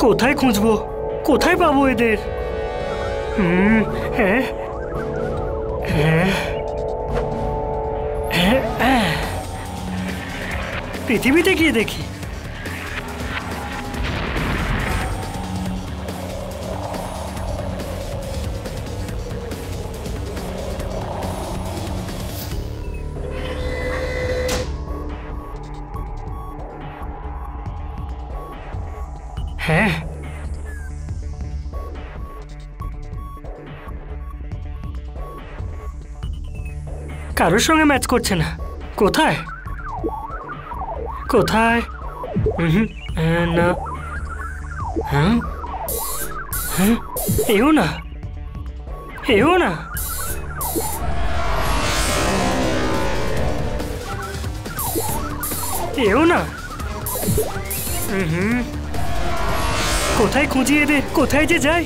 কোথায় খুঁজবো, কোথায় পাবো এদের? হ্যাঁ হ্যাঁ হ্যাঁ, পৃথিবীতে গিয়ে দেখি। হ্যাঁ, কারোর সঙ্গে ম্যাচ করছে না। কোথায় কোথায়? না, হ্যাঁ হ্যাঁ, এও না, এও না। এও না। কোথায় খুঁজি এদের, কোথায় যে যাই?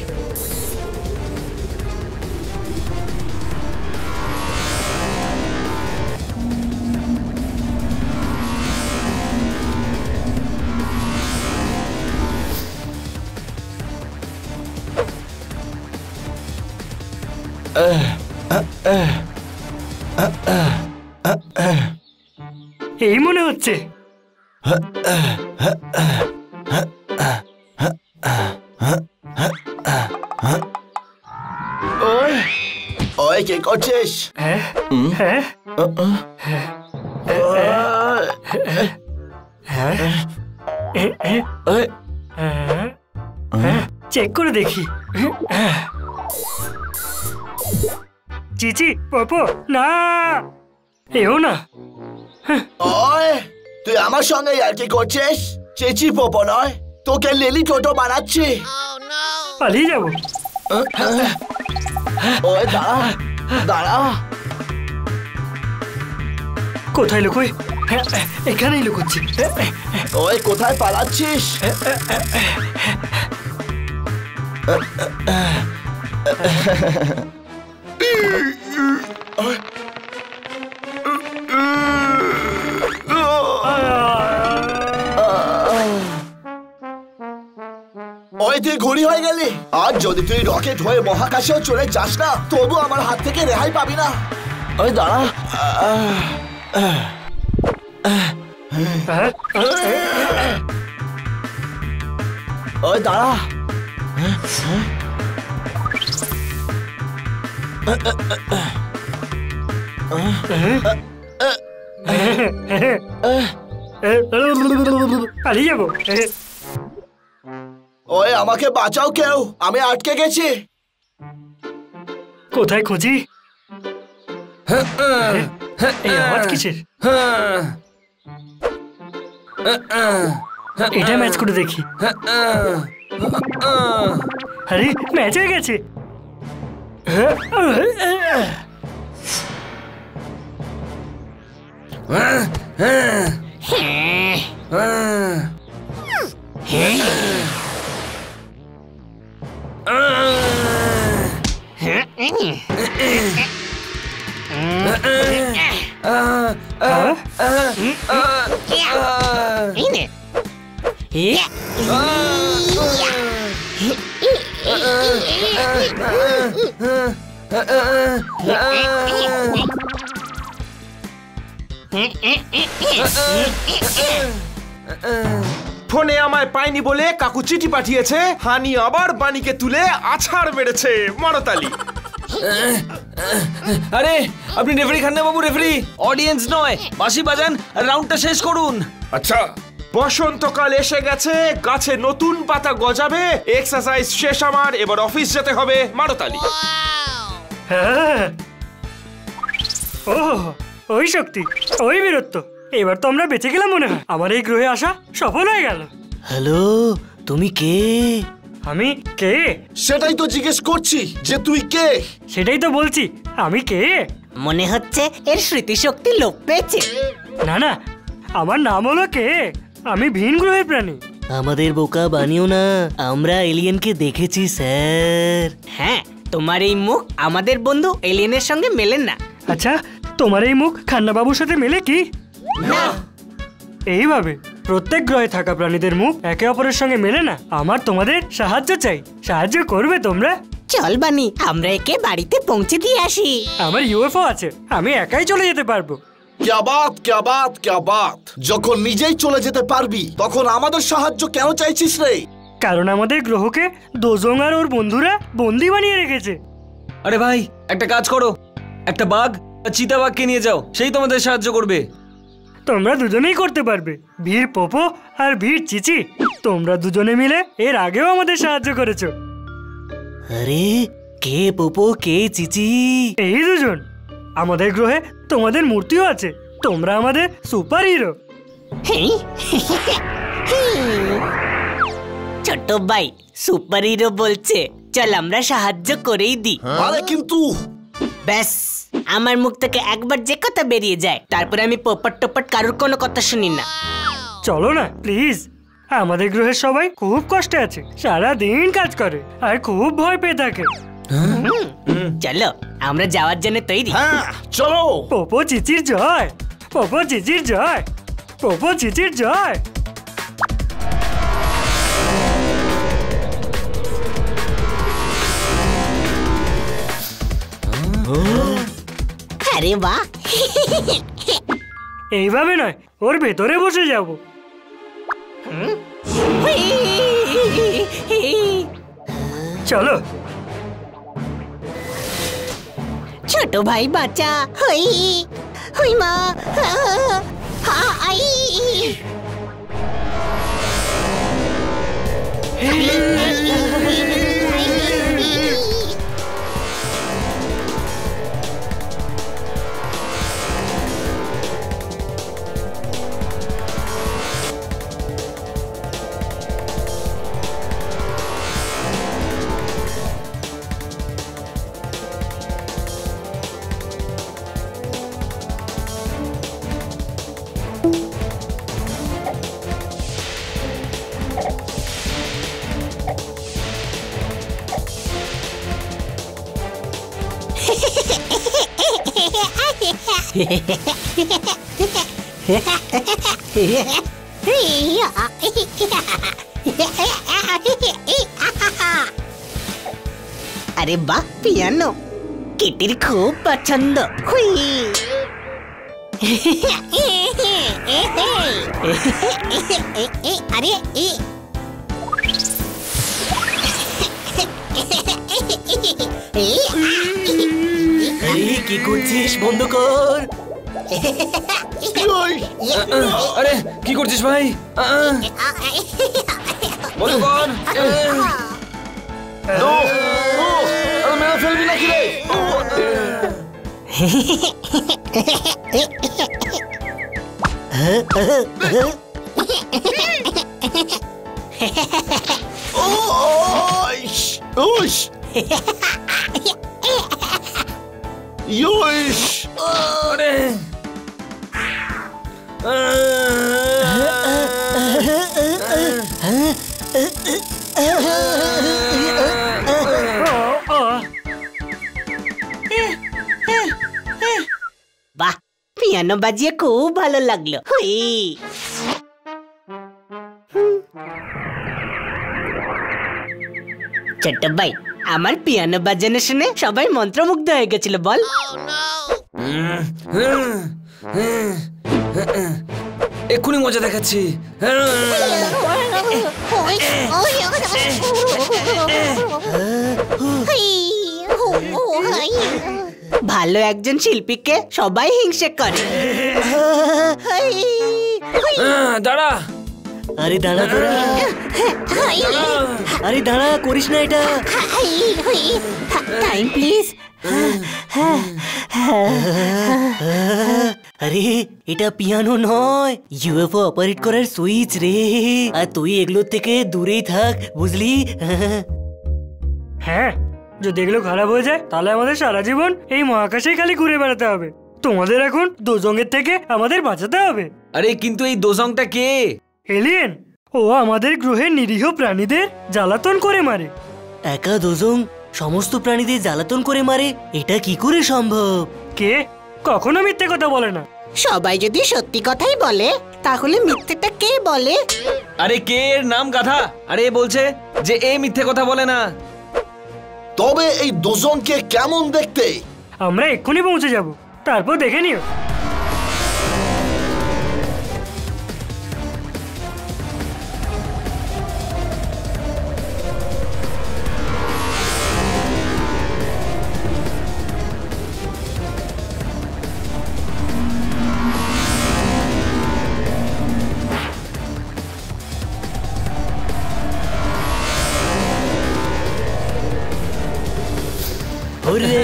এই মনে হচ্ছে। ওই কে করছিস? হ্যাঁ হ্যাঁ হ্যাঁ, চেক করে দেখি। চিচি পপো, না, এও না। ওই তুই আমার সঙ্গে আর কি করছিস? চেচি পপো নয়, তোকে লিলি টোটো বানাচ্ছি। পালিয়ে যাবো। ওই দাঁড়া দাঁড়া। কোথায় লুকোই? এখানেই লুকোচ্ছি। ওই কোথায় পালাচ্ছিস? ওই তুই ঘুড়ি হয়ে গেলি। আর যদি তুই রকেট হয়ে মহাকাশেও চলে যাস না, তবু আমার হাত থেকে রেহাই পাবি না। ওই দাঁড়া। ওই দাঁড়া। পালিয়ে যাবো। ওই আমাকে বাঁচাও কেউ, আমি আটকে গেছি। কোথায় খুঁজি? এই আওয়াজ কিসের? এটা ম্যাচ করে দেখি। আরে ম্যাচ হয়ে গেছে। ফোনে আমায় পাইনি বলে কাকু চিঠি পাঠিয়েছে। হানি আবার বাণীকে তুলে আছাড় মেরেছে। মারতালি। আরে আপনি রেফারি খান্না বাবু, রেফারি, অডিয়েন্স নয়। বাঁশি বাজান, রাউন্ডটা শেষ করুন। আচ্ছা, বসন্তকাল এসে গেছে, গাছে নতুন পাতা গজাবে। এক্সারসাইজ শেষ আমার, এবার অফিস যেতে হবে। মারতালি। ও ওই শক্তি, ওই বীরত্ব, এবার তো আমরা বেঁচে গেলাম মনে হয়। আমার এই গ্রহে আসা সফল হয়ে গেল। হ্যালো, তুমি কে? আমি কে? সেটাই তো জিজ্ঞেস করছি যে তুই কে। সেটাই তো বলছি, আমি কে। মনে হচ্ছে এর স্মৃতিশক্তি লোপ পেয়েছে। না না, আমার নাম হলো কে। আমি ভিন গ্রহের প্রাণী। আমাদের বোকা বানিও না, আমরা এলিয়েনকে দেখেছি স্যার। হ্যাঁ, তোমার এই মুখ আমাদের বন্ধু এলিয়েনের সঙ্গে মেলে না। আচ্ছা, তোমার এই মুখ খান্না বাবুর সাথে মেলে কি? না। এইভাবে প্রত্যেক গ্রহে থাকা প্রাণীদের মুখ একে অপরের সঙ্গে মেলে না। আমার তোমাদের সাহায্য চাই। সাহায্য করবে তোমরা? চল বানি, আমরা একে বাড়িতে পৌঁছে দিয়ে আসি। আমার ইউএফও আছে, আমি একাই চলে যেতে পারবো। ক্যা বাত ক্যা বাত ক্যা বাত! যখন নিজেই চলে যেতে পারবি তখন আমাদের সাহায্য কেন চাইছিস রে? কারণ আমাদের গ্রহকে দোজং আর ওর বন্ধুরা বন্দি বানিয়ে রেখেছে। আরে ভাই, একটা কাজ করো, একটা বাঘ আর চিতাবাঘকে নিয়ে যাও, সেই তোমাদের সাহায্য করবে। তোমরা দুজনেই করতে পারবে। বীর পোপো আর বীর চিচি, তোমরা দুজনে মিলে এর আগেও আমাদের সাহায্য করেছো। আরে কে পোপো কে চিচি? এই দুজন। আমাদের গ্রহে তোমাদের মূর্তিও আছে। তোমরা আমাদের সুপার হিরো। ছোট ভাই সুপার হিরো বলছে, চল আমরা সাহায্য করেই দিই। আরে কিন্তু ব্যাস, আমার মুখ থেকে একবার যে কথা বেরিয়ে যায়, তারপরে আমি পোপট টোপট কারোর কোনো কথা শুনি না। চলো না প্লিজ। আমাদের গ্রহের সবাই খুব কষ্টে আছে, সারা দিন কাজ করে আর খুব ভয় পেয়ে থাকে। চলো আমরা যাওয়ার জন্য তৈরি। হ্যাঁ চলো। পোপো চিচির জয়, পোপো চিচির জয়, পোপো চিচির জয়। আরে বাহ, এইভাবে নয়, ওর ভেতরে বসে যাব। চলো। ছোট ভাই বাচ্চা, হই হই মা, আই। अरे वाह, पियानो किटिर खूब पसंद हुई। अरे আরে কি করছিস? বন্ধ কর। আরে কি করছিস ভাই? বন্ধ কর। মেরে ফেলবি নাকি রে? আরে वाह, पियानो बाजिए खूब ভালো লাগলো। হুই। ছোট ভাই, আমার পিয়ানো বাজানো শুনে সবাই মন্ত্রমুগ্ধ হয়ে গেছিল বল। এক্ষুনি মজা দেখাচ্ছি। ভালো একজন শিল্পীকে সবাই হিংসে করে। দাঁড়া। আরে দাঁড়া তোরা, আরে দাঁড়া, করিস না এটা। Time please. আরে এটা পিয়ানো নয়, ইউএফও অপারেট করার সুইচ রে। আর তুই এগুলোর থেকে দূরেই থাক, বুঝলি? হ্যাঁ, যদি এগুলো খারাপ হয়ে যায় তাহলে আমাদের সারা জীবন এই মহাকাশেই খালি ঘুরে বেড়াতে হবে। তোমাদের এখন দোজংয়ের থেকে আমাদের বাঁচাতে হবে। আরে কিন্তু এই দোজংটা কে? এলিয়েন। ও আমাদের গ্রহের নিরীহ প্রাণীদের জ্বালাতন করে মারে। একা দোজং সমস্ত প্রাণীদের জ্বালাতন করে মারে? এটা কি করে সম্ভব? কে? কখনো মিথ্যে কথা বলে না। সবাই যদি সত্যি কথাই বলে তাহলে মিথ্যেটা কে বলে? আরে কে এর নাম গাধা? আরে এ বলছে যে এ মিথ্যে কথা বলে না। তবে এই দুজনকে কেমন দেখতে? আমরা এক্ষুনি পৌঁছে যাব, তারপর দেখে নিও। ওরে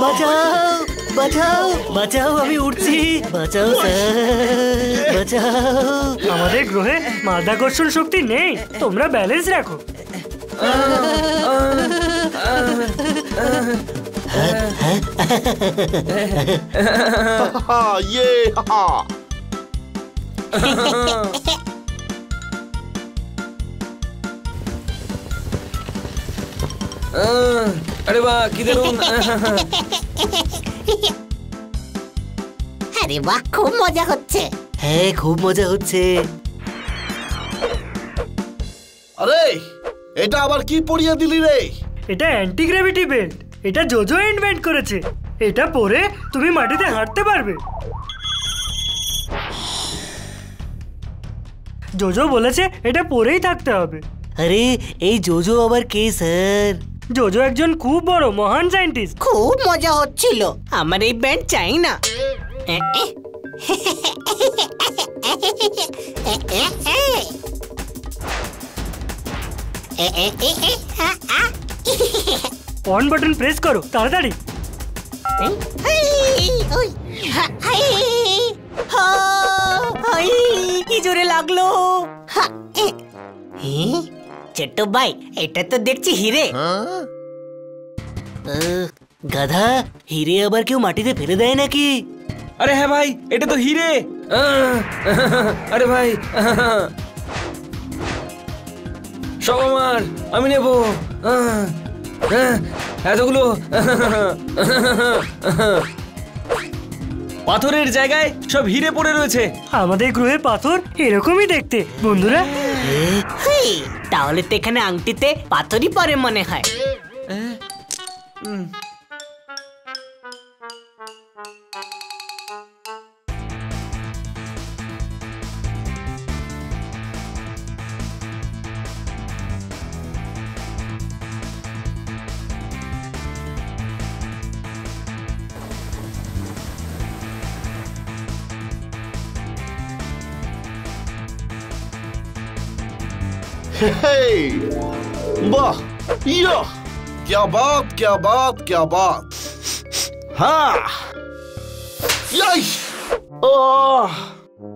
বাঁচাও বাঁচাও বাঁচাও, আমি উঠছি, বাঁচাও স্যার, বাঁচাও। আমাদের গ্রহে মাধ্যাকর্ষণ শক্তি নেই, তোমরা ব্যালেন্স রাখো। ইয়ে হা। আরে বাহ, কি দারুণ। আরে বাহ, খুব মজা হচ্ছে। হ্যাঁ, খুব মজা হচ্ছে। আরে এটা আবার কি পরিয়ে দিলি রে? এটা অ্যান্টি গ্র্যাভিটি বেল্ট, এটা জোজো ইনভেন্ট করেছে। এটা পরে তুমি মাটিতে হাঁটতে পারবে। জোজো বলেছে এটা পরেই থাকতে হবে। আরে এই জোজো আবার কে স্যার? জোজো একজন খুব বড় মহান সায়েন্টিস্ট। খুব মজা হচ্ছিল। আমার এই ব্যান্ড চাই না। অন বাটন প্রেস করো তাড়াতাড়ি। কি জোরে লাগলো। ছোট্ট ভাই, এটা তো দেখছি হিরে। গাধা, হিরে আবার কেউ মাটিতে ফেলে দেয় নাকি? আরে হ্যাঁ ভাই, এটা তো হিরে। আরে ভাই, সব আমার, আমি নেব এতগুলো। পাথরের জায়গায় সব হিরে পড়ে রয়েছে। আমাদের গ্রহের পাথর এরকমই দেখতে বন্ধুরা। তাহলে তো এখানে আংটিতে পাথরই পরে মনে হয়। বাহ, ইয়া, क्या बात, क्या बात, क्या बात। হ্যাঁ,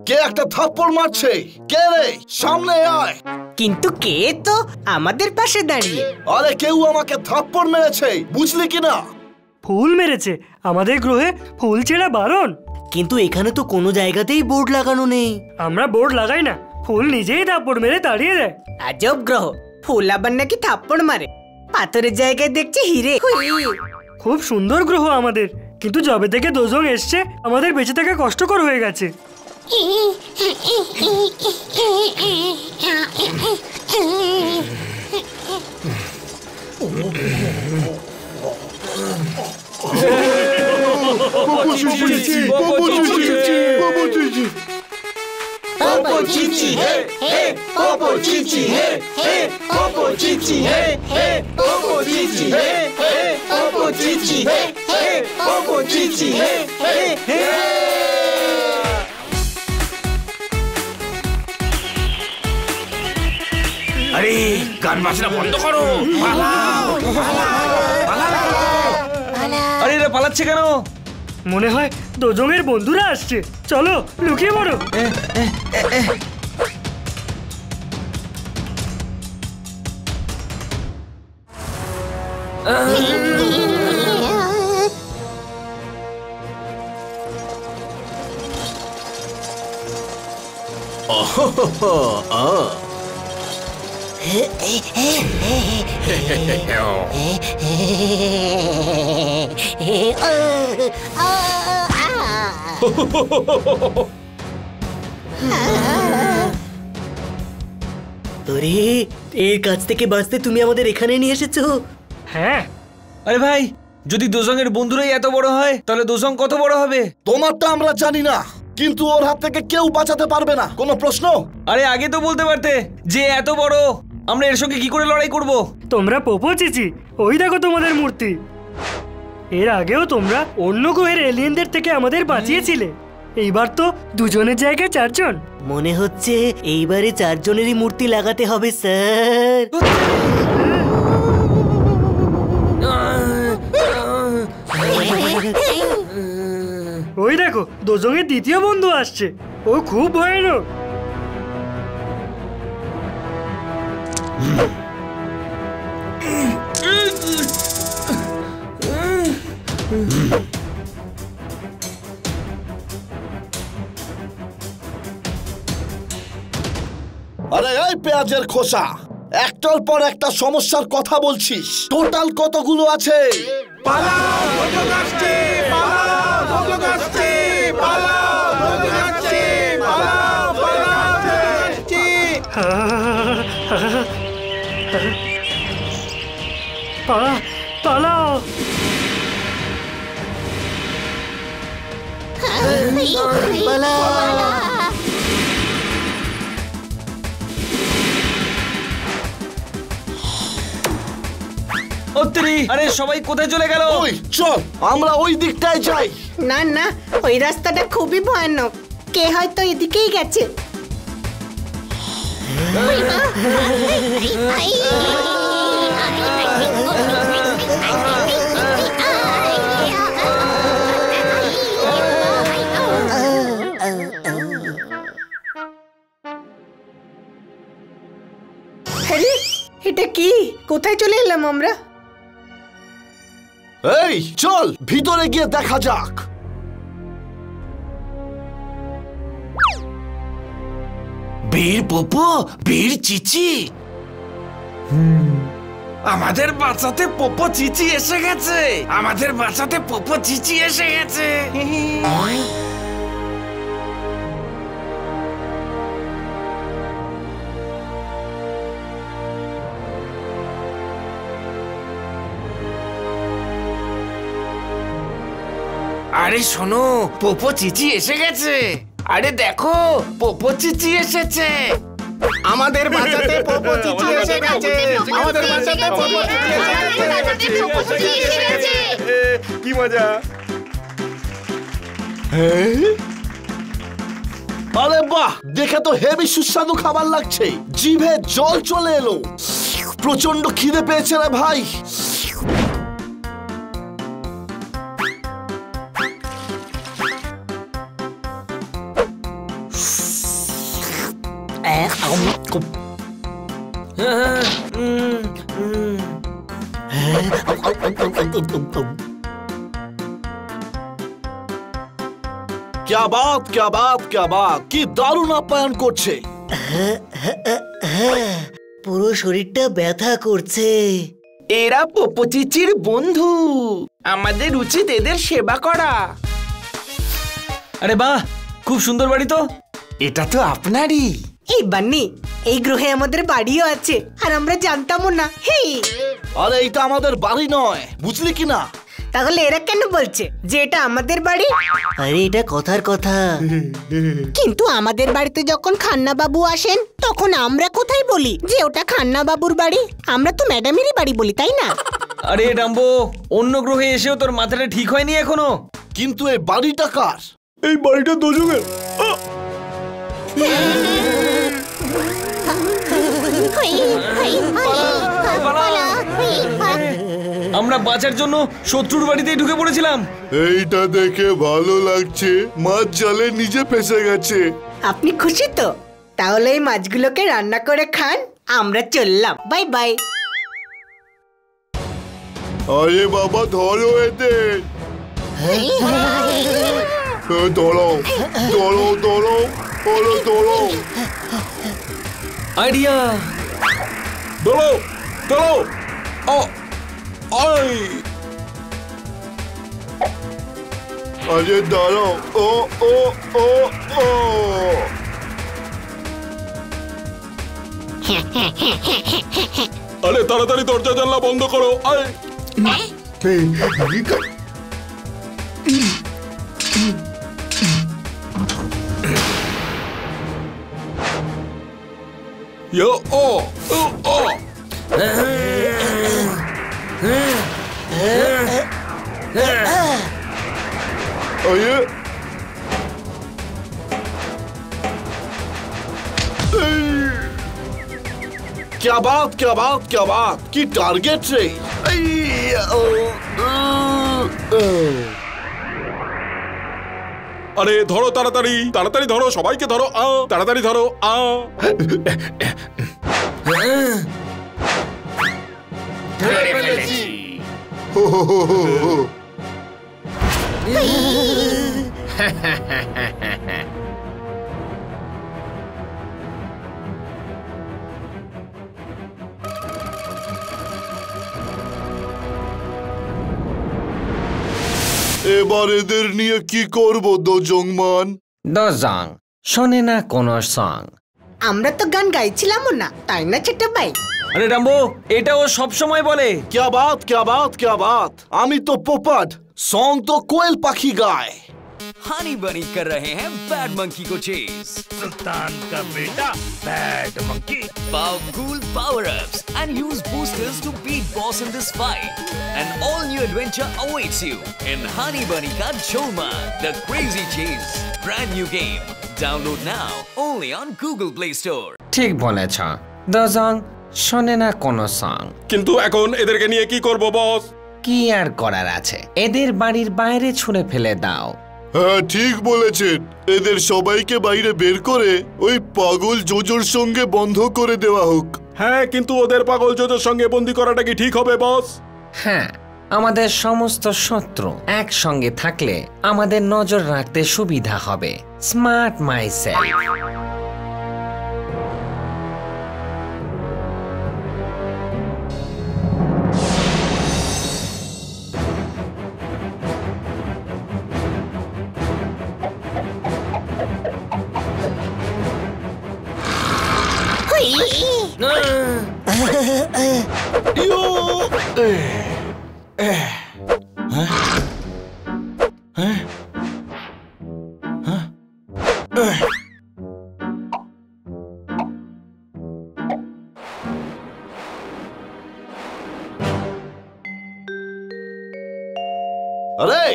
কে একটা থাপ্পড় মারছে? কে রে? সামনে আয়। কিন্তু কে তো আমাদের পাশে দাঁড়িয়ে। আরে কেউ আমাকে থাপ্পড় মেরেছে, বুঝলি কিনা? ফুল মেরেছে। আমাদের গ্রহে ফুল ছেঁড়া বারণ। কিন্তু এখানে তো কোনো জায়গাতেই বোর্ড লাগানো নেই। আমরা বোর্ড লাগাই না, ফুল নিজেই থাপ্পড় মেরে তাড়িয়ে দেয়। আজব গ্রহ, ফুল আবার নাকি থাপ্পড় মারে। পাথরের জায়গায় দেখছি হিরে। খুব সুন্দর গ্রহ আমাদের, কিন্তু যবে থেকে দোজং এসছে আমাদের বেঁচে থাকা কষ্টকর হয়ে গেছে। আরে গান বাজনা বন্ধ করো, পালাও, আরে এরা পালাচ্ছে কেন? মনে হয় দোজং এর বন্ধুরা আসছে। চলো লুকিয়ে পড়ো। আরে এর কাছ থেকে বাঁচতে তুমি আমাদের এখানে নিয়ে এসেছো। হ্যাঁ, আরে ভাই, যদি দোসঙ্গের বন্ধুরাই এত বড় হয় তাহলে দোসং কত বড় হবে? তোমারটা আমরা জানি না, কিন্তু ওর হাত থেকে কেউ বাঁচাতে পারবে না। কোনো প্রশ্ন? আরে আগে তো বলতে পারতে যে এত বড়, আমরা এর সঙ্গে কি করে লড়াই করব? তোমরা পোপো চিচি, ওই দেখো তোমাদের মূর্তি। এর আগেও তোমরা অন্য গ্রহের এলিয়েনদের থেকে আমাদের বাঁচিয়েছিলে। এইবার তো দুজনের জায়গায় 4 জন। মনে হচ্ছে এইবারে 4 জনেরই মূর্তি লাগাতে হবে স্যার। ওই দেখো দোজংয়ের দ্বিতীয় বন্ধু আসছে, ও খুব ভয়ানক। আরে এই পেঁয়াজের খোসা, একটার পর একটা সমস্যার কথা বলছিস। টোটাল কতগুলো আছে? পালাও। আরে সবাই কোথায় চলে গেল? ওই চল, আমরা ওই দিকটায় যাই। না না, ওই রাস্তাটা খুবই ভয়ানক, কে হয়তো এদিকেই গেছে। আরে এটা কি? কোথায় চলে এলাম আমরা? এই চল ভিতরে গিয়ে দেখা যাক। বীর পোপো, বীর চিচি, আমাদের বাঁচাতে পোপো চিচি এসে গেছে। আমাদের বাঁচাতে পোপো চিচি এসে গেছে। আরে শোনো, পোপো চিচি এসে গেছে। আরে দেখো, পোপো চিচি এসেছে। আমাদের বাঁচাতে পোপো চিচি এসে গেছে। আমাদের বাঁচাতে পোপো চিচি এসে গেছে। কি মজা! আরে বাহ, দেখে তো হেভি সুস্বাদু খাবার লাগছে। জিভে জল চলে এলো। প্রচন্ড খিদে পেয়েছে রে ভাই। क्या बात, क्या बात, क्या बात, কি দারুণ আপ্যায়ন করছে। পুরো শরীরটা ব্যথা করছে। এরা পোপো চিচির বন্ধু, আমাদের উচিত এদের সেবা করা। আরে বাহ, খুব সুন্দর বাড়ি তো। এটা তো আপনারই। এই বান্নি, এই গ্রহে আমাদের বাড়িও আছে আর আমরা জানতামও না। হেই, আরে এটা আমাদের বাড়ি নয়, বুঝলি কি না? তাহলে এরা কেন বলছে যে এটা আমাদের বাড়ি? আরে এটা কথার কথা। কিন্তু আমাদের বাড়িতে যখন খান্না বাবু আসেন তখন আমরা কোথায় বলি যে ওটা খান্না বাবুর বাড়ি? আমরা তো ম্যাডামেরই বাড়ি বলি, তাই না? আরে ডাম্বো, অন্য গ্রহে এসেও তোর মাথাটা ঠিক হয়নি এখনো। কিন্তু এই বাড়িটা কার? এই বাড়িটা দোজঙ্গের। আমরা বাঁচার জন্য শত্রুর বাড়িতেই ঢুকে পড়েছিলাম। এইটা দেখে ভালো লাগছে, মাছ জালে নিজে ফেসে গেছে। আপনি খুশি তো? তাহলে এই মাছগুলোকে রান্না করে খান, আমরা চললাম। Bye bye. আরে বাবা, ধরো এদের। ধরো ধরো ধরো ধরো ধরো। আইডিয়া। দোলো দোলো ও ওই আরে দাঁড়াও, ও ও ও ও আরে তাড়াতাড়ি দরজা জানলা বন্ধ করো। আয় ইয়ো ও ও ও আরে क्या बात क्या बात क्या बात की टारगेट रे আরে ধরো তাড়াতাড়ি তাড়াতাড়ি ধরো, সবাইকে ধরো, তাড়াতাড়ি ধরো। এবার এদের নিয়ে কি করব দোজংমান? দজং শোনে না কোনো সং। আমরা তো গান গাইছিলামও না, তাই না ছোট ভাই? আরে রাম্বো, এটা ও সব সময় বলে। क्या बात क्या बात क्या बात, আমি তো পোপট, সং তো কোয়েল পাখি গায়। हनी बनी कर रहे हैं बैड मंकी को चेज। सुल्तान का बेटा bad monkey. Powerful power-ups and use boosters to beat boss in this fight. An all-new adventure awaits you in Honey Bunny Ka Jholma, the Crazy Chase. Brand new game. Download now only on Google Play Store. ঠিক বলেছ দজং, শোনে না কোনো song. কিন্তু এখন এদেরকে নিয়ে কি করব বস? কি আর করার আছে, এদের বাড়ির বাইরে ছুঁড়ে ফেলে দাও। হ্যাঁ ঠিক বলেছেন, এদের সবাইকে বাইরে বের করে ওই পাগল জোজোর সঙ্গে বন্ধ করে দেওয়া হোক। হ্যাঁ, কিন্তু ওদের পাগল জোজোর সঙ্গে বন্দি করাটা কি ঠিক হবে বস? হ্যাঁ, আমাদের সমস্ত শত্রু একসঙ্গে থাকলে আমাদের নজর রাখতে সুবিধা হবে। Smart myself. আরে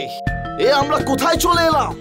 এ আমরা কোথায় চলে এলাম?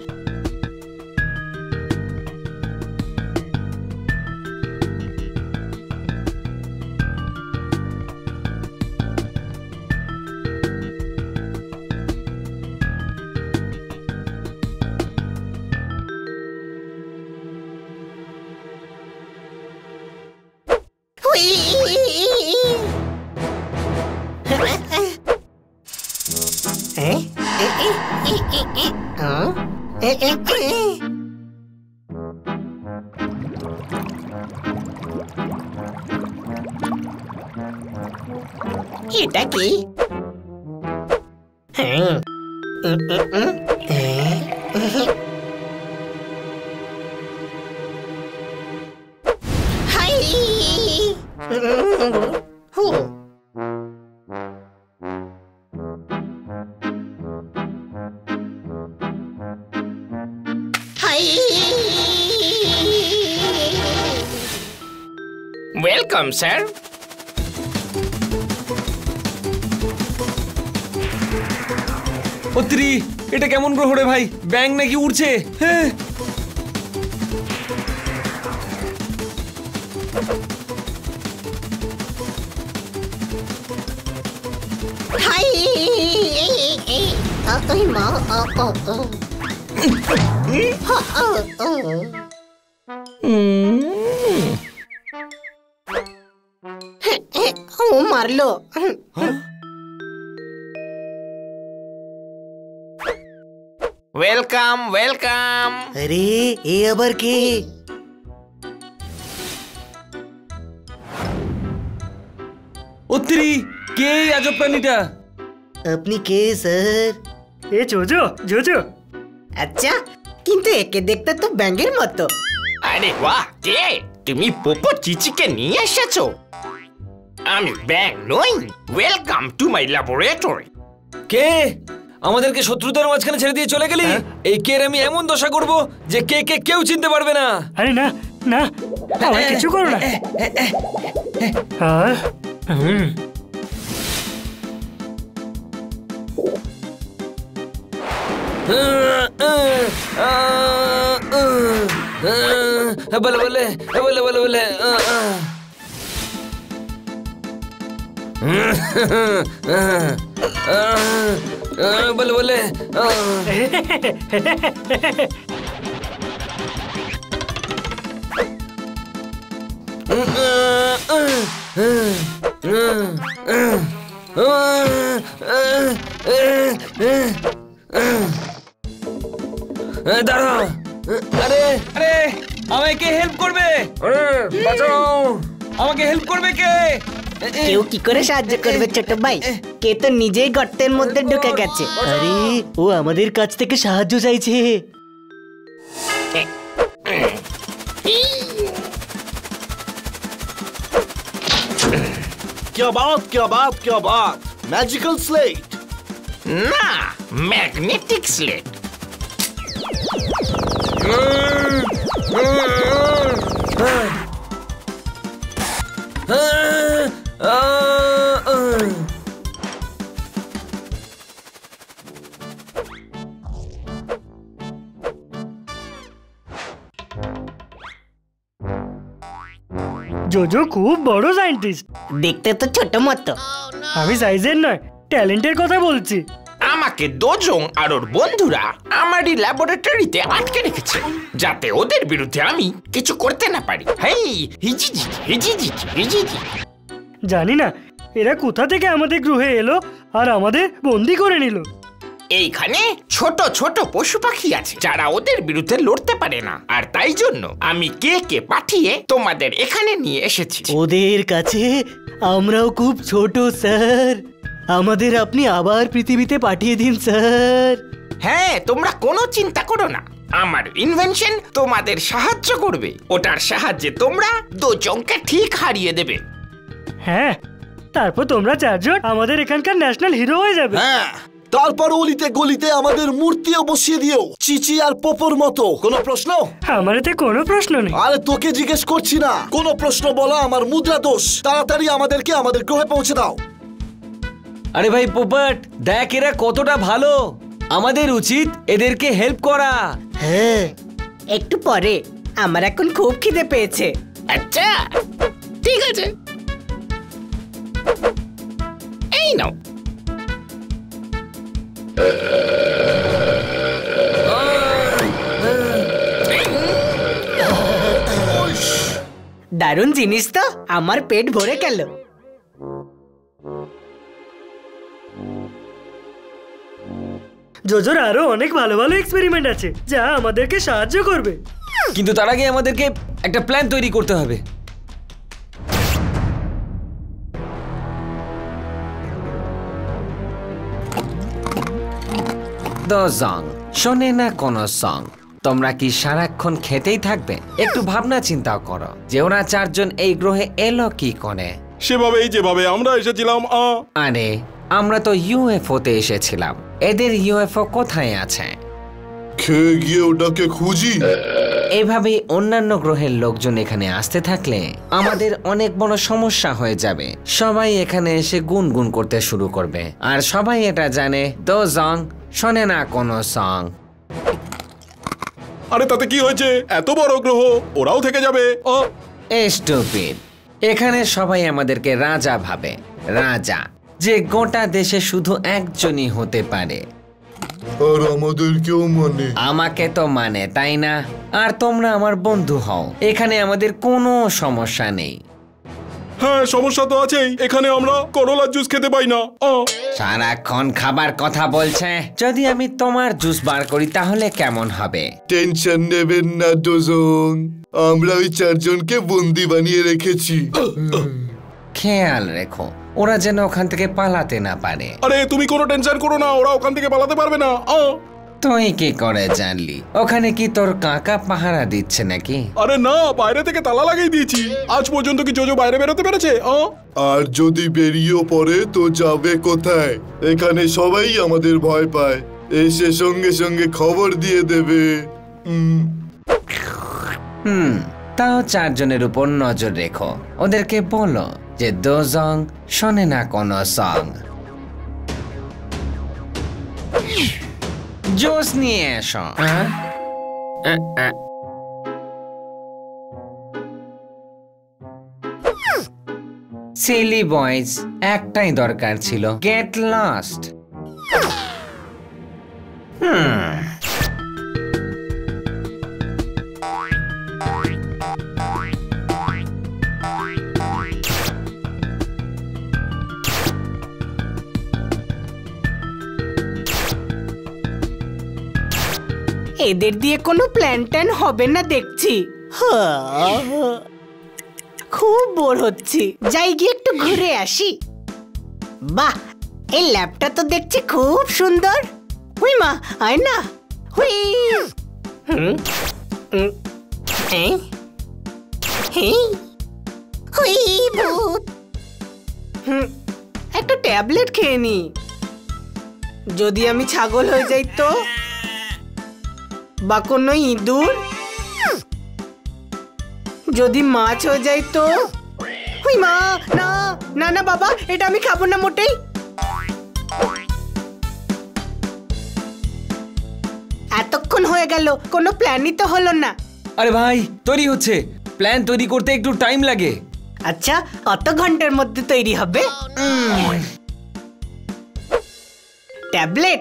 এটা কি? Hi welcome sir. অত্রি, এটা কেমন গ্রহ রে ভাই? ব্যাঙ নাকি উড়ছে? হ্যাঁ। হাই ওই মা ও মারলো। Welcome welcome. আরে এ আবার কে? ইরি, কে এই আজব প্রাণীটা? আপনি কে স্যার? এ জোজো জোজো। আচ্ছা, কিন্তু একে দেখতে তো ব্যাঙের মতো। আরে বাহ, কে তুমি? পোপো চিচিকে নিয়ে এসেছো? আমি ব্যাং নই। Welcome to my laboratory. কে? আমাদেরকে শত্রুতার মাঝখানে ছেড়ে দিয়ে চলে গেলি? এই কের আমি এমন দশা করব যে কে কে কেউ চিনতে পারবে না। আরে না না, আমায় কিছু করো না। হ্যাঁ, বলে বলে বলে বলে বলে বলে বলে দাঁড়াও। আরে আরে, আমাকে হেল্প করবে? বাঁচাও, আমাকে হেল্প করবে কে? কেউ কি করে সাহায্য করবে ছোট ভাই? কে তো নিজেই গর্তের মধ্যে ঢুকে গেছে। আরে ও আমাদের কাছ থেকে সাহায্য চাইছে। क्या बात क्या बात क्या बात, मैजिकल स्लेट। না, ম্যাগনেটিক স্লেট। জোজো খুব বড় সায়েন্টিস্ট। দেখতে তো ছোট মতো। আমি সাইজের নয়, ট্যালেন্টের কথা বলছি। আমাকে দোজং আর ওর বন্ধুরা আমারই ল্যাবরেটরিতে আটকে রেখেছে, যাতে ওদের বিরুদ্ধে আমি কিছু করতে না পারি। হেই হিজিজি হিজিজি হিজিজি। জানি না এরা কোথা থেকে আমাদের গ্রহে এলো আর আমাদের বন্দি করে নিল। এইখানে ছোট ছোট পশু পাখি আছে যারা ওদের বিরুদ্ধে লড়তে পারে না, আর তাই জন্য আমি কে পাঠিয়ে তোমাদের এখানে নিয়ে এসেছি। ওদের কাছে আমরাও খুব ছোট স্যার, আমাদের আপনি আবার পৃথিবীতে পাঠিয়ে দিন স্যার। হ্যাঁ, তোমরা কোনো চিন্তা করো না, আমার ইনভেনশন তোমাদের সাহায্য করবে। ওটার সাহায্যে তোমরা দোজংকে ঠিক হারিয়ে দেবে। হ্যাঁ, তারপর তোমরা চারজন আমাদের এখানকার ন্যাশনাল হিরো হয়ে যাবে। হ্যাঁ, তারপর অলিতে গলিতে আমাদের মূর্তিও বসিয়ে দিও, চিচি আর পোপোর মতো। কোনো প্রশ্ন? আমার এতে কোনো প্রশ্ন নেই। আরে তোকে জিজ্ঞেস করছি না, কোনো প্রশ্ন বলা আমার মুদ্রা দোষ। তাড়াতাড়ি আমাদেরকে আমাদের গ্রহে পৌঁছে দাও। আরে ভাই পোপট, দেখ এরা কতটা ভালো, আমাদের উচিত এদেরকে হেল্প করা। হ্যাঁ, একটু পরে, আমার এখন খুব খিদে পেয়েছে। আচ্ছা ঠিক আছে, এই নাও। দারুণ জিনিস তো, আমার পেট ভরে গেল। জোজোর আরো অনেক ভালো ভালো এক্সপেরিমেন্ট আছে যা আমাদেরকে সাহায্য করবে। কিন্তু তার আগে আমাদেরকে একটা প্ল্যান তৈরি করতে হবে। দোজং, শোনে না কোনো সং। তোমরা কি সারাক্ষণ খেতেই থাকবে? একটু ভাবনা চিন্তাও করো যে ওরা চারজন এই গ্রহে এলো কি করে। সেভাবেই যেভাবে আমরা এসেছিলাম। আরে আমরা তো ইউএফওতে এসেছিলাম, এদের ইউএফও কোথায় আছে? খেয়ে গিয়ে ওটাকে খুঁজি। এভাবে অন্যান্য গ্রহের লোকজন এখানে আসতে থাকলে আমাদের অনেক বড় সমস্যা হয়ে যাবে। সবাই এখানে এসে গুনগুন করতে শুরু করবে, আর সবাই এটা জানে দোজং শোনে না কোনো সং। আরে তাতে কি হয়েছে? এত বড় গ্রহ, ওরাও থেকে যাবে। স্টুপিড, এখানে সবাই আমাদেরকে রাজা ভাবে, রাজা যে গোটা দেশে শুধু একজনই হতে পারে। আর আমাদেরকেও মানে। আমাকে তো মানে, তাই না? আর তোমরা আমার বন্ধু হও, এখানে আমাদের কোনো সমস্যা নেই। হ্যাঁ, সমস্যা তো আছেই, এখানে আমরা করলার জুস খেতে পাই না। সারাক্ষণ খাবার কথা বলছে। যদি আমি তোমার জুস বার করি তাহলে কেমন হবে? টেনশন নেবেন না দোজং, আমরা ওই চারজনকে বন্দি বানিয়ে রেখেছি। খেয়াল রেখো ওরা যেন ওখান থেকে পালাতে না পারে। আরে তুমি কোনো টেনশন করো না, ওরা ওখান থেকে পালাতে পারবে না। তুই কি করে জানলি? ওখানে কি তোর কাকা পাহারা দিচ্ছে নাকি? আরে না, বাইরে থেকে তালা লাগিয়ে দিয়েছি। আজ পর্যন্ত কি জোজো বাইরে বেরোতে পেরেছে? আর যদি বেরিয়েও পড়ে তো যাবে কোথায়? এখানে সবাই আমাদের ভয় পায়, এসে সঙ্গে সঙ্গে খবর দিয়ে দেবে। তাও 4 জনের উপর নজর রেখো। ওদেরকে বলো যে দোজং শোনে না কোনো সং। জোস নিয়ে এসো। সিলি বয়েজ, একটাই দরকার ছিল, গেট লস্ট। এদের দিয়ে কোনো প্ল্যান ট্যান হবে না দেখছি। খুব বোর হচ্ছি, যাই গিয়ে একটু ঘুরে আসি। বাহ, এই ল্যাবটা তো দেখছি খুব সুন্দর। হুই মা, আয় না। হুই হুই ভূত। একটা ট্যাবলেট খেয়ে নি। যদি আমি ছাগল হয়ে যাই তো, বা কোনো ইঁদুর, যদি মাছ হয়ে যায় তো। হুই মা, না না না বাবা, এটা আমি খাবো না মোটেই। এতক্ষণ হয়ে গেল, কোনো প্ল্যানই তো হলো না। আরে ভাই, তৈরি হচ্ছে। প্ল্যান তৈরি করতে একটু টাইম লাগে। আচ্ছা, কত ঘন্টার মধ্যে তৈরি হবে? ট্যাবলেট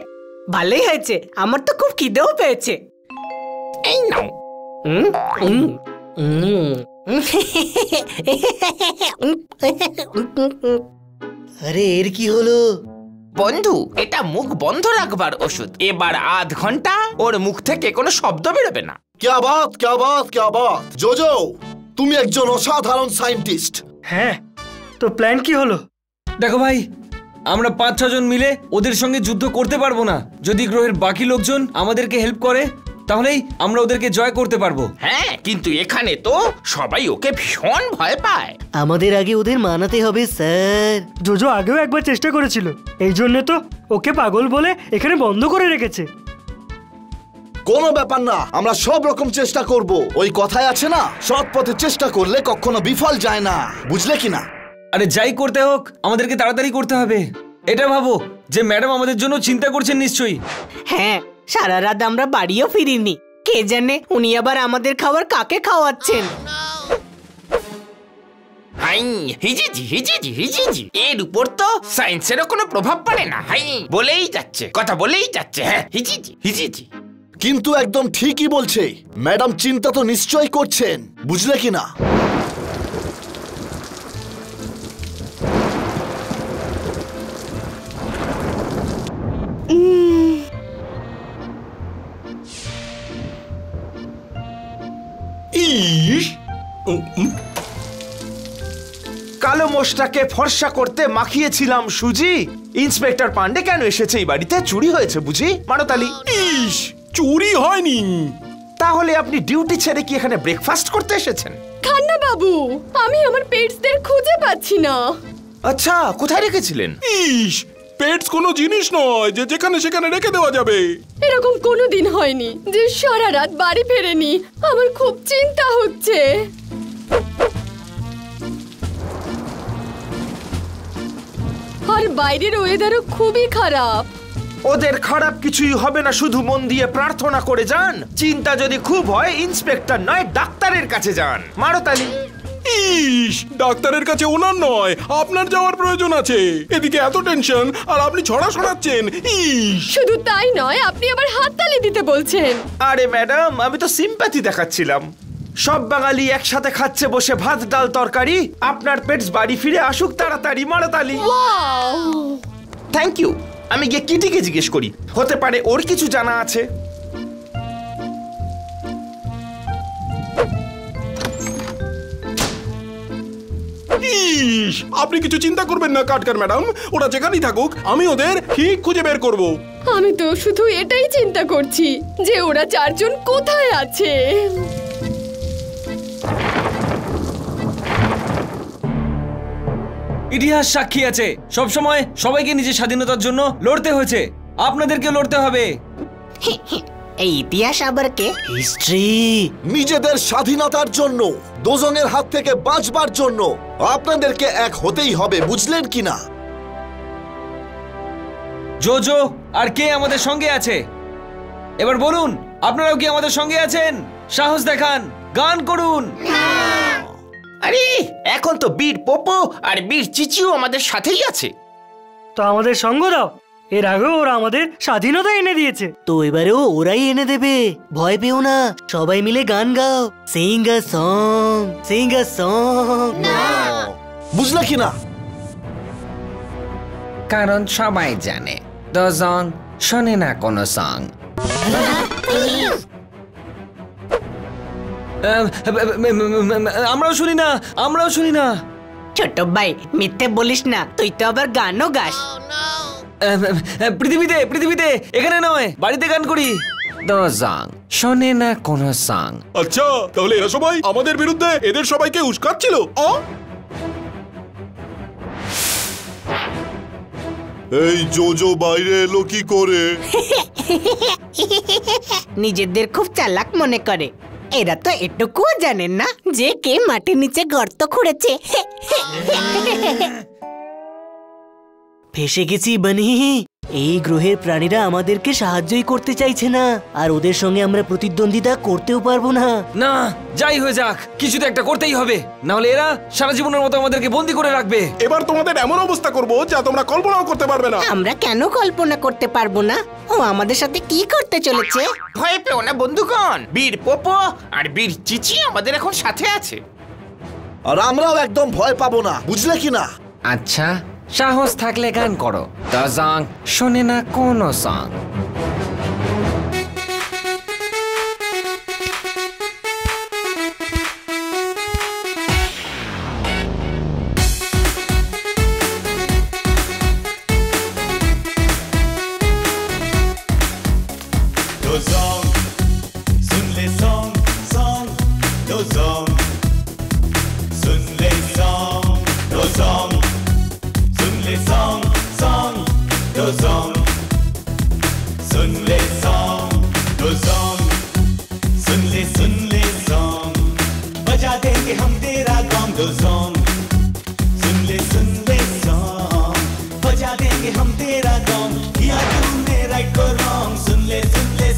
ভালোই হয়েছে, আমার তো খুব খিদেও পেয়েছে। এই নাও। আরে এর কি হলো? বন্ধু, এটা মুখ বন্ধ রাখবার ওষুধ। এবার আধ ঘন্টা ওর মুখ থেকে কোনো শব্দ বেরোবে না। ক্যা বাত, ক্যা বাত, ক্যা বাত। জোজো, তুমি একজন অসাধারণ সায়েন্টিস্ট। হ্যাঁ, তো প্ল্যান কি হলো? দেখো ভাই, আমরা 5-6 জন মিলে ওদের সঙ্গে যুদ্ধ করতে পারবো না। যদি গ্রহের বাকি লোকজন আমাদেরকে হেল্প করে তাহলেই আমরা ওদেরকে জয় করতে পারবো। হ্যাঁ, কিন্তু এখানে তো সবাই ওকে ভীষণ ভয় পায়। আমাদের আগে ওদের মানাতে হবে স্যার। জোজো আগেও একবার চেষ্টা করেছিল, এই জন্য তো ওকে পাগল বলে এখানে বন্ধ করে রেখেছে। কোনো ব্যাপার না, আমরা সব রকম চেষ্টা করব। ওই কথায় আছে না, সৎ পথে চেষ্টা করলে কখনো বিফল যায় না, বুঝলে কিনা? আরে যাই করতে হোক, আমাদেরকে তাড়াতাড়ি করতে হবে। এটা ভাবো যে ম্যাডাম আমাদের জন্য চিন্তা করছেন নিশ্চয়ই। হ্যাঁ, সারা রাত আমরা বাড়িও ফিরিনি। কে জানে উনি আবার আমাদের খাবার কাকে খাওয়াচ্ছেন। হাই, হিজিজি হিজিজি হিজিজি। এর উপর তো সায়েন্সেরও কোনো প্রভাব পড়ে না। হাই, বলেই যাচ্ছে, কথা বলেই যাচ্ছে। হ্যাঁ, হিজিজি হিজিজি। কিন্তু একদম ঠিকই বলছে ম্যাডাম, চিন্তা তো নিশ্চয়ই করছেন, বুঝলে কিনা? কালো মোষটাকে ফর্সা করতে মাখিয়েছিলাম সুজি। ইন্সপেক্টর পান্ডে কেন এসেছে এই বাড়িতে? চুরি হয়েছে বুঝি? মারতালি। ইস, চুরি হয়নি। তাহলে আপনি ডিউটি ছেড়ে কি এখানে ব্রেকফাস্ট করতে এসেছেন? খান্না বাবু, আমি আমার পেটসদের খুঁজে পাচ্ছি না। আচ্ছা, কোথায় রেখেছিলেন? ইস, পেটস কোনো জিনিস নয় যে যেখানে সেখানে রেখে দেওয়া যাবে। এরকম কোনোদিন হয়নি যে সারা রাত বাড়ি ফেরেনি। আমার খুব চিন্তা হচ্ছে। আর বাইরের ওয়েদারও খুবই খারাপ। ওদের খারাপ কিছুই হবে না, শুধু মন দিয়ে প্রার্থনা করে যান। চিন্তা যদি খুব হয় ইন্সপেক্টর নয় ডাক্তারের কাছে যান। মারতালি। ইস, ডাক্তারের কাছে ওনার নয়, আপনার যাওয়ার প্রয়োজন আছে। এদিকে এত টেনশন আর আপনি ছড়া ছড়াচ্ছেন। ইস, শুধু তাই নয়, আপনি আবার হাততালি দিতে বলছেন। আরে ম্যাডাম, আমি তো সিম্প্যাথি দেখাচ্ছিলাম। সব বাঙালি একসাথে খাচ্ছে বসে ভাত ডাল তরকারি। আপনার পেটস বাড়ি ফিরে আসুক তাড়াতাড়ি। মারতালি। Thank you. আমি গিয়ে কিটিকে জিজ্ঞেস করি, হতে পারে ওর কিছু জানা আছে। ইস, আপনি কিছু চিন্তা করবেন না কাটকার ম্যাডাম, ওরা যেখানেই থাকুক আমি ওদের ঠিক খুঁজে বের করব। আমি তো শুধু এটাই চিন্তা করছি যে ওরা চারজন কোথায় আছে। ইতিহাস সাক্ষী আছে, সব সময় সবাইকে নিজের স্বাধীনতার জন্য লড়তে হয়েছে, আপনাদেরকে লড়তে হবে। এই ইতিহাস আবার কে? হিস্ট্রি। নিজেদের স্বাধীনতার জন্য, দোজংয়ের হাত থেকে বাঁচবার জন্য আপনাদেরকে এক হতেই হবে, বুঝলেন কিনা? জোজো আর কে আমাদের সঙ্গে আছে? এবার বলুন, আপনারাও কি আমাদের সঙ্গে আছেন? সাহস দেখান, গান করুন। আরে এখন তো বীর পোপো আর বীর চিচিও আমাদের সাথেই আছে। তো আমাদের সঙ্গ দাও, এর আগেও ওরা আমাদের স্বাধীনতা এনে দিয়েছে। তো এবারেও ওরাই এনে দেবে, ভয় পেও না, সবাই মিলে গান গাও। Singh a song, Singh a song. বুঝলে কিনা? কারণ সবাই জানে দোজং শোনে না কোনো সং। আমরাও শুনি না, আমরাও শুনি না। ছোট ভাই মিথ্যে বলিস না, তুই তো আবার গানও গাস। পৃথিবীতে পৃথিবীতে, এখানে নয়, বাড়িতে গান করি। দোজং শোনে না কোনো সং। আচ্ছা, তাহলে এরা সবাই আমাদের বিরুদ্ধে এদের সবাইকে উস্কাচ্ছিল। এই জোজো বাইরে এলো কি করে? নিজেদের খুব চালাক মনে করে। এরা তো এটুকুও জানেন না যে কে মাটির নিচে গর্ত খুঁড়েছে। ফেসে গেছি বানি। এই গ্রহের প্রাণীরা আমাদেরকে সাহায্যই করতে চাইছে না, আর ওদের সঙ্গে আমরা প্রতিদ্বন্দ্বিতা করতেও পারবো না। না, যাই হয়ে যাক, কিছু তো একটা করতেই হবে, না হলে এরা সারা জীবনের মতো আমাদেরকে বন্দি করে রাখবে। এবার তোমাদের এমন অবস্থা করব যা তোমরা কল্পনাও করতে পারবে না। আমরা কেন কল্পনা করতে পারবো না? ও আমাদের সাথে কি করতে চলেছে? ভয় পেও না বন্ধুগণ, বীর পোপো আর বীর চিচি আমাদের এখন সাথে আছে। আর আমরাও একদম ভয় পাবো না, বুঝলে কিনা? আচ্ছা, সাহস থাকলে গান করো। দোজং শোনে না কোনো song. Dozong, sun le song, song, dozong, sun le song, dozong, sun le song, song, dozong, sun le song, dozong, sun le song, बजा देंगे हम तेरा गॉन्ग dozong, सुन ले song, बजा देंगे हम तेरा गॉन्ग, किया तूने राइट को रॉन्ग, सुन ले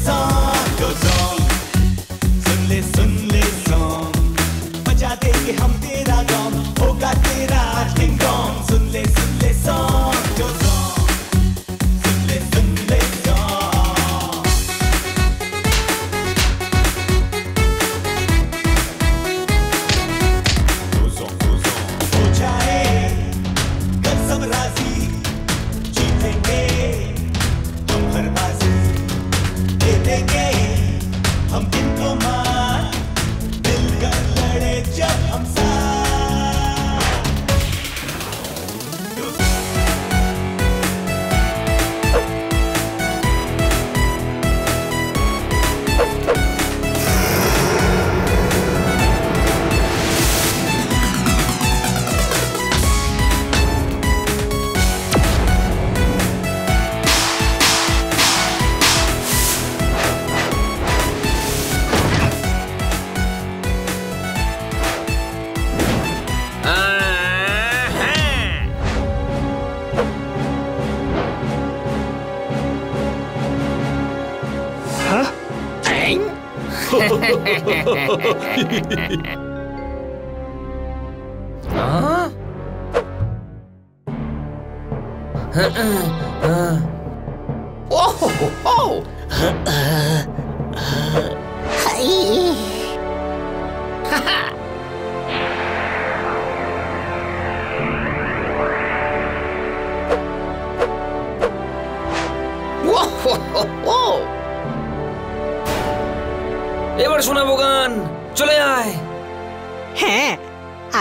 song, dozong, सुन ले song, बजा देंगे हम तेरा गॉन्ग, होगा तेरा डिंग डोंग, सुन ले song, dozong, सुन ले song. Dozong, हो जाए कल सब राजी, जीतेंगे हम हर बाजी, दे देंगे हम इनको मार, दिल कर लड़े जब हम साथ। এবার শোনাবো গান, চলে আয়। হ্যাঁ,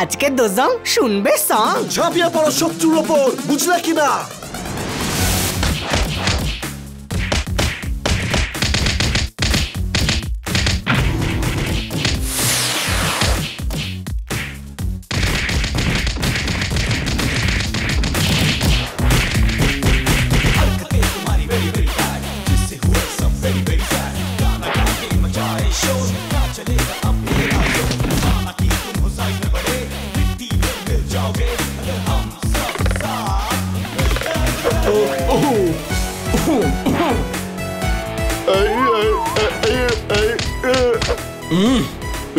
আজকে দোজং শুনবে সং। ঝাঁপিয়ে পড়ো শত্রুর ওপর, বুঝলে কিনা?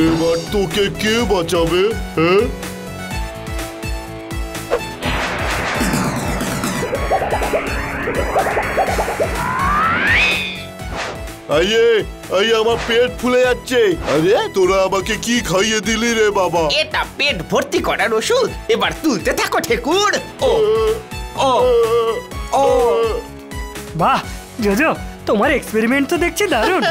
এবার তোকে কে বাঁচাবে? হ্যাঁ, আমার পেট ফুলে যাচ্ছে। আরে তোরা আমাকে কি খাইয়ে দিলি রে বাবা? এটা পেট ভর্তি করার ওষুধ, এবার তুলতে থাকো ঠেকুর। ও ও ও বাহ জোজো, তোমার এক্সপেরিমেন্ট তো দেখছি দারুণ।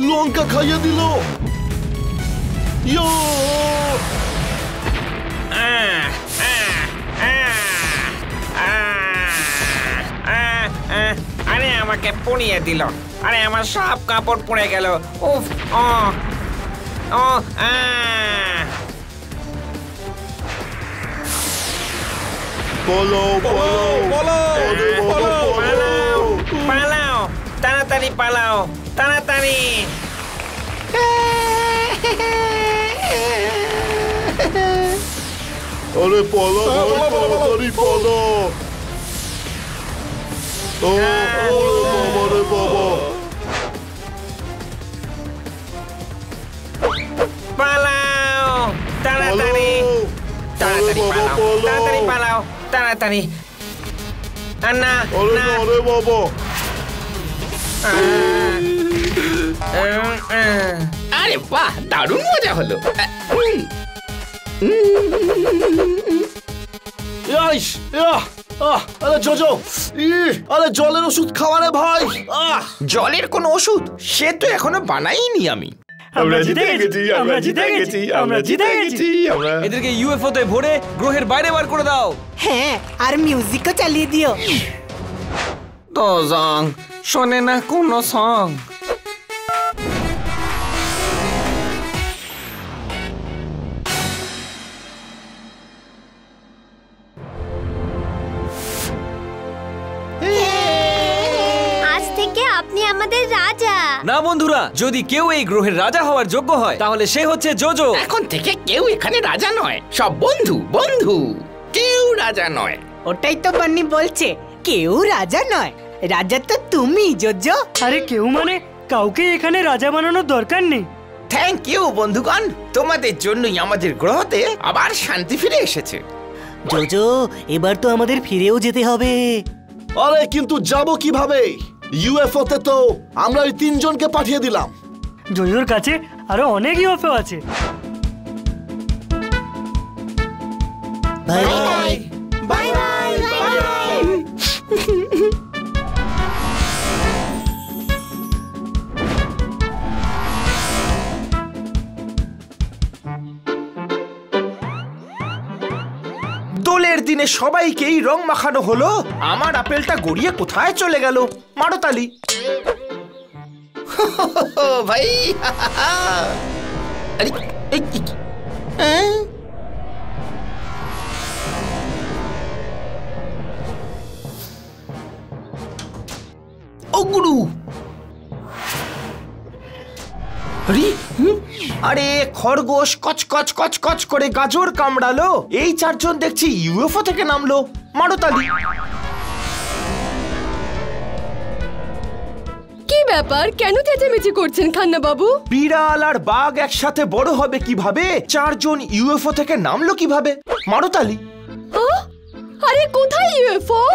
লঙ্কা খাইয়ে দিল। আরে আমাকে পুড়িয়ে দিল। আরে আমার সব কাপড় পুড়ে গেল। উফ ও ও পালাও, তাড়াতাড়ি পালাও, তাড়াতাড়ি। আরে পালা, তাড়াতাড়ি পালা। বাবা রে বাবা, পালাও, তাড়াতাড়ি, তাড়াতাড়ি পালাও, তাড়াতাড়ি পালাও, তাড়াতাড়ি। না আরে বাবা, আরে বাহ, দারুণ মজা হলো। আরে জোজো, আরে জলের ওষুধ খাওয়ারে ভাই। জলের কোন ওষুধ? সে তো এখনো বানাইনি আমি। আমরা জিতে গেছি, আমরা জিতে গেছি, আমরা জিতে গেছি। এদেরকে ইউএফও তে ভরে গ্রহের বাইরে বার করে দাও। হ্যাঁ, আর মিউজিকও চালিয়ে দিও। দোজং শোনে না কোনো সং। আজ থেকে আপনি আমাদের রাজা। না বন্ধুরা, যদি কেউ এই গ্রহের রাজা হওয়ার যোগ্য হয় তাহলে সে হচ্ছে জোজো। এখন থেকে কেউ এখানে রাজা নয়, সব বন্ধু বন্ধু, কেউ রাজা নয়। ওটাই তো বান্নি বলছে, কেউ রাজা নয়, রাজা তো তুমি জোজো। আরে কেউ মানে কাউকে এখানে রাজা বানানোর দরকার নেই। থ্যাংক ইউ বন্ধুগণ, তোমাদের জন্যই আমাদের গ্রহতে আবার শান্তি ফিরে এসেছে। জোজো, এবার তো আমাদের ফিরেও যেতে হবে। আরে কিন্তু যাব কিভাবে? ইউএফও তে তো আমরা ওই 3 জনকে পাঠিয়ে দিলাম। জোজোর কাছে আরো অনেক ইউএফও আছে। Bye bye bye bye. দোলের দিনে সবাইকেই রং মাখানো হলো, আমার আপেলটা গড়িয়ে কোথায় চলে গেল? মারো তালি। ভাই আরে ও গুরু, আরে খরগোশ কচকচ কচকচ করে গাজর কামড়ালো, এই 4 জন দেখছি ইউএফও থেকে নামলো। মারো তালি। কি ব্যাপার, কেন চেঁচামেচি করছেন খান্না বাবু? বিড়াল আর বাঘ একসাথে বড় হবে কিভাবে? 4 জন ইউএফও থেকে নামলো কিভাবে? মারো তালি। আরে কোথায় ইউএফও?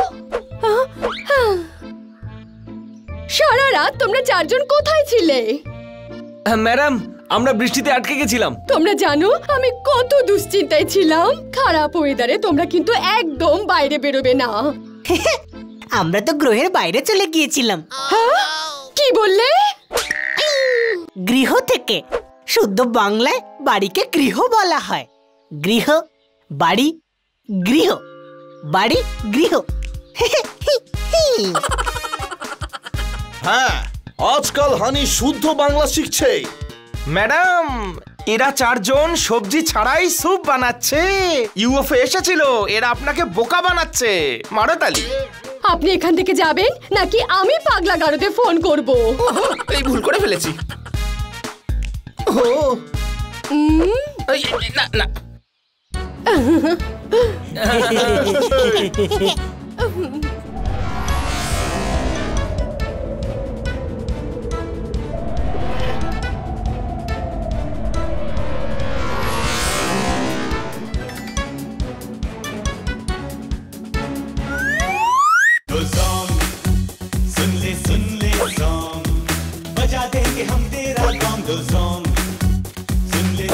সারা রাত তোমরা চারজন কোথায় ছিলে? ম্যাডাম, আমরা বৃষ্টিতে আটকে গেছিলাম। তোমরা জানো আমি কত দুশ্চিন্তায় ছিলাম। খারাপ ওয়েদারে তোমরা কিন্তু একদম বাইরে বেরোবে না। আমরা তো গ্রহের বাইরে চলে গিয়েছিলাম। হ্যাঁ? কি বললে? গৃহ থেকে। শুদ্ধ বাংলায় বাড়িকে গৃহ বলা হয়। গৃহ, বাড়ি, গৃহ, বাড়ি, গৃহ। হ্যাঁ, আজকাল হানি শুদ্ধ বাংলা শিখছে। ম্যাডাম, এরা চারজন সবজি ছাড়াই স্যুপ বানাচ্ছে। ইউএফও এসেছিল, এরা আপনাকে বোকা বানাচ্ছে। মারো তালি। আপনি এখান থেকে যাবেন নাকি আমি পাগলা গারদে ফোন করব? এই ভুল করে ফেলেছি। না না, सुन ले सॉन्ग बजा देंगे हम तेरा गॉन्ग। सुन ले